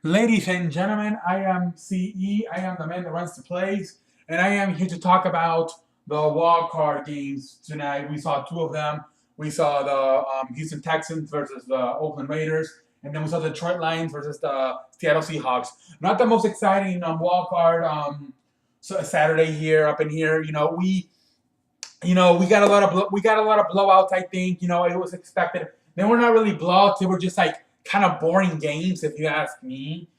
Ladies and gentlemen, I am CE. I am the man that runs the plays, and I am here to talk about the wild card games tonight. We saw two of them. We saw the Houston Texans versus the Oakland Raiders, and then we saw the Detroit Lions versus the Seattle Seahawks. Not the most exciting wild card Saturday here up in here. We got a lot of we got a lot of blowouts. I think it was expected. They were not really blowouts. They were just like kind of boring games, if you ask me.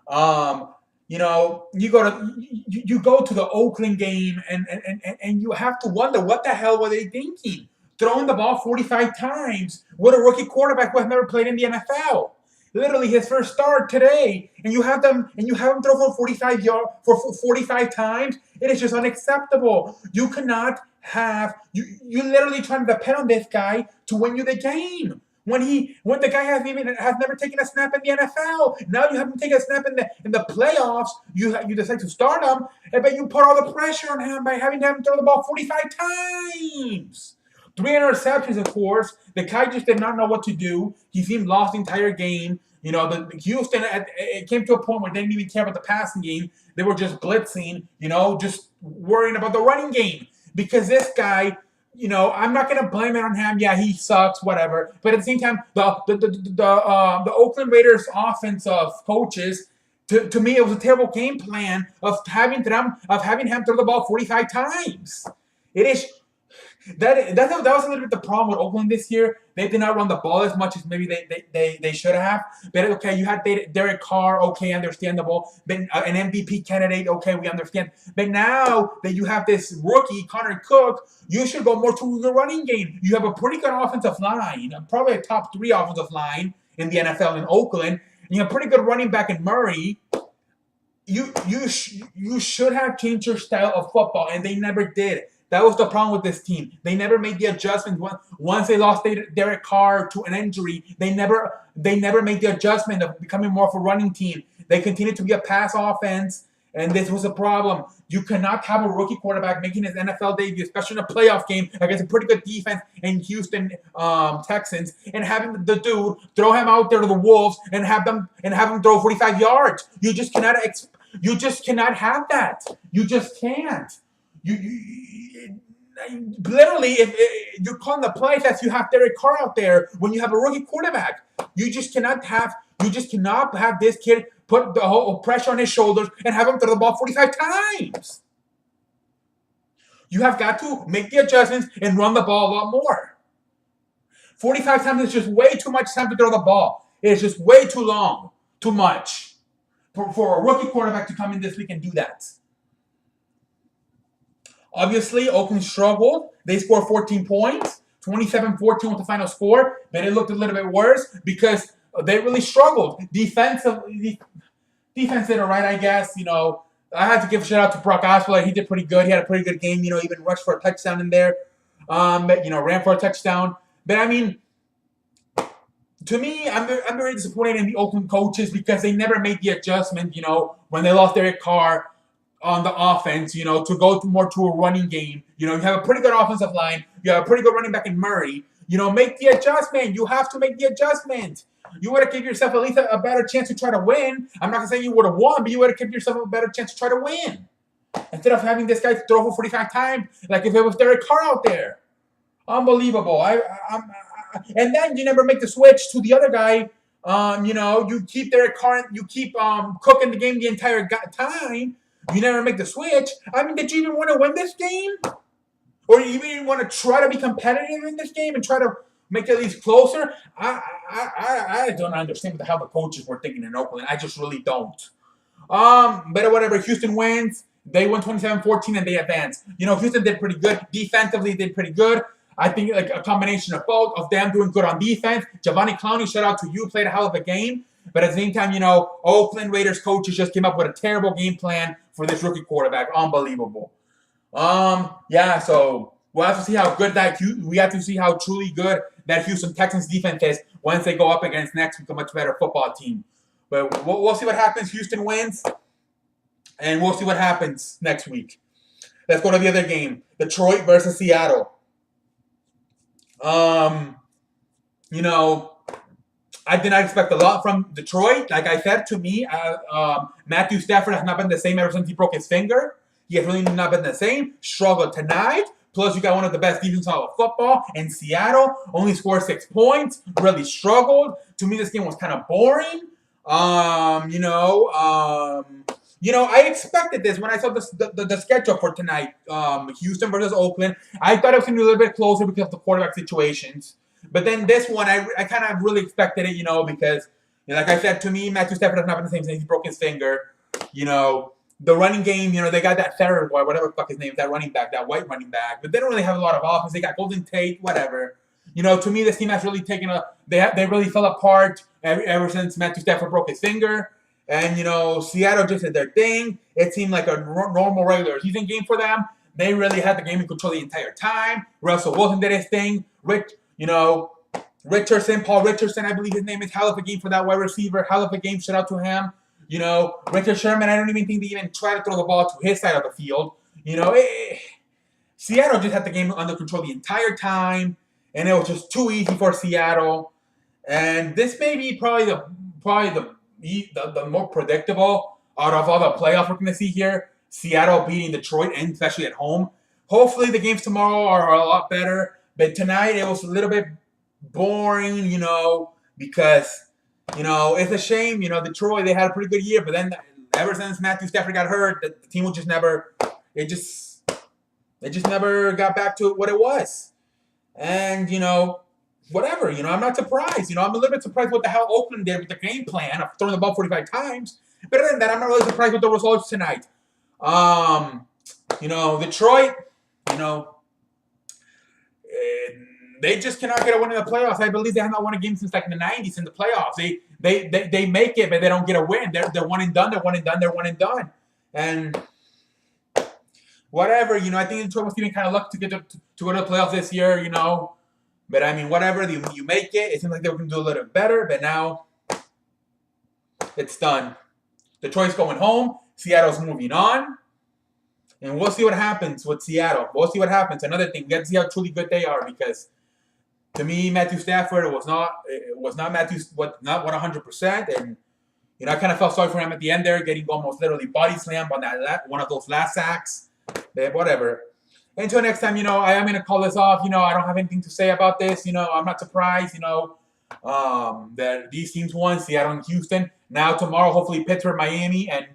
Um, you go to the Oakland game and you have to wonder what the hell were they thinking, throwing the ball 45 times with a rookie quarterback who has never played in the NFL. Literally his first start today, and you have him throw for 45 times. It is just unacceptable. You cannot have you literally trying to depend on this guy to win you the game when the guy has never taken a snap in the NFL. Now you have him take a snap in the playoffs. You decide to start him, but you put all the pressure on him by having him throw the ball 45 times. Three interceptions, of course. The guy just did not know what to do. He seemed lost the entire game. The Houston, it came to a point where they didn't even care about the passing game. They were just blitzing, just worrying about the running game. Because this guy, I'm not gonna blame it on him. Yeah, he sucks, whatever. But at the same time, the Oakland Raiders offensive coaches, to me, it was a terrible game plan of having him throw the ball 45 times. It is that was a little bit the problem with Oakland this year. They did not run the ball as much as maybe they should have. But okay, you had Derek Carr, okay, understandable. Then an MVP candidate, okay, we understand. But now that you have this rookie, Connor Cook, you should go more to the running game. You have a pretty good offensive line, probably a top 3 offensive line in the NFL in Oakland. And you have a pretty good running back in Murray. You should have changed your style of football, and they never did. That was the problem with this team. They never made the adjustment. Once they lost Derek Carr to an injury, they never made the adjustment of becoming more of a running team. They continued to be a pass offense, and this was a problem. You cannot have a rookie quarterback making his NFL debut, especially in a playoff game against a pretty good defense in Houston Texans, and having the dude throw him out there to the Wolves and have him throw 45 yards. You just cannot have that. You just can't. You literally, if you're calling the plays as you have Derek Carr out there when you have a rookie quarterback, you just cannot have this kid put the whole pressure on his shoulders and have him throw the ball 45 times. You have got to make the adjustments and run the ball a lot more. 45 times is just way too much time to throw the ball. It is just way too long, too much for a rookie quarterback to come in this week and do that. Obviously, Oakland struggled. They scored 14 points, 27-14 was the final score. But it looked a little bit worse because they really struggled. Defense did it right, I guess. I had to give a shout out to Brock Osweiler. He did pretty good. He had a pretty good game. Even rushed for a touchdown in there. Ran for a touchdown. But I mean, to me, I'm very disappointed in the Oakland coaches because they never made the adjustment. When they lost Derek Carr on the offense, to go more to a running game. You have a pretty good offensive line. You have a pretty good running back in Murray. Make the adjustment. You have to make the adjustment. You would have given yourself at least a better chance to try to win. I'm not going to say you would have won, but you would have given yourself a better chance to try to win. Instead of having this guy throw for 45 times, like if it was Derek Carr out there. Unbelievable. And then you never make the switch to the other guy. You keep Derek Carr, you keep cooking the game the entire time. You never make the switch. I mean, did you even want to win this game? Or you even want to try to be competitive in this game and try to make it at least closer? I don't understand what the hell the coaches were thinking in Oakland. I just really don't. But whatever. Houston wins. They won 27-14 and they advance. Houston did pretty good. Defensively, did pretty good. I think like a combination of both of them doing good on defense. Giovanni Clowney, shout out to you, played a hell of a game. But at the same time, Oakland Raiders coaches just came up with a terrible game plan for this rookie quarterback. Unbelievable. So we'll have to see how good we have to see how truly good that Houston Texans defense is once they go up against next week a much better football team. But we'll see what happens. Houston wins, and we'll see what happens next week. Let's go to the other game. Detroit versus Seattle. I did not expect a lot from Detroit. Like I said, to me, Matthew Stafford has not been the same ever since he broke his finger. He has really not been the same. Struggled tonight. Plus, you got one of the best defenses of football in Seattle. Only scored 6 points. Really struggled. To me, this game was kind of boring. I expected this when I saw the schedule for tonight. Houston versus Oakland. I thought it was going to be a little bit closer because of the quarterback situations. But then this one, I kind of really expected it, because, like I said, to me, Matthew Stafford has not been the same since he broke his finger. The running game, they got that third boy, whatever the fuck his name is, that running back, that white running back. But they don't really have a lot of offense. They got Golden Tate, whatever. To me, this team has really taken they really fell apart ever since Matthew Stafford broke his finger. And, Seattle just did their thing. It seemed like a normal regular season game for them. They really had the game in control the entire time. Russell Wilson did his thing. Paul Richardson, I believe his name is, hell of a game for that wide receiver. Hell of a game. Shout out to him. Richard Sherman, I don't even think they even try to throw the ball to his side of the field. Seattle just had the game under control the entire time, and it was just too easy for Seattle. And this may be probably the more predictable out of all the playoffs we're going to see here. Seattle beating Detroit, and especially at home. Hopefully the games tomorrow are a lot better. But tonight it was a little bit boring, because, it's a shame. Detroit, they had a pretty good year. But then ever since Matthew Stafford got hurt, the team was just never – it just never got back to what it was. And, whatever, I'm not surprised. I'm a little bit surprised what the hell Oakland did with the game plan of throwing the ball 45 times. But other than that, I'm not really surprised with the results tonight. Detroit, they just cannot get a win in the playoffs. I believe they have not won a game since like the 90s in the playoffs. They make it, but they don't get a win. They're one and done. They're one and done. They're one and done. And whatever, I think Detroit was even kind of lucky to get to go to the playoffs this year, But I mean, whatever, you make it. It seems like they were going to do a little better, but now it's done. Detroit's going home. Seattle's moving on. And we'll see what happens with Seattle. We'll see what happens. Another thing, we got to see how truly good they are, because to me, Matthew Stafford was not 100%. And I kind of felt sorry for him at the end there, getting almost literally body slammed on that one of those last sacks. But whatever. Until next time, I am going to call this off. I don't have anything to say about this. I'm not surprised, that these teams won, Seattle and Houston. Now tomorrow, hopefully Pittsburgh, Miami, and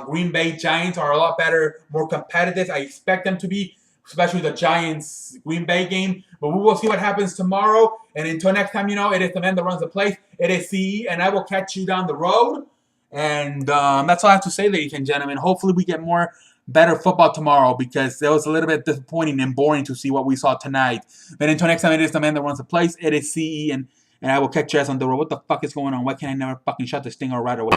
Green Bay Giants are a lot better, more competitive. I expect them to be, especially the Giants-Green Bay game. But we will see what happens tomorrow. And until next time, it is the man that runs the place. It is CE, and I will catch you down the road. And that's all I have to say, ladies and gentlemen. Hopefully we get more better football tomorrow, because it was a little bit disappointing and boring to see what we saw tonight. But until next time, it is the man that runs the place. It is CE, and I will catch you guys on the road. What the fuck is going on? Why can't I never fucking shut this thing out right away?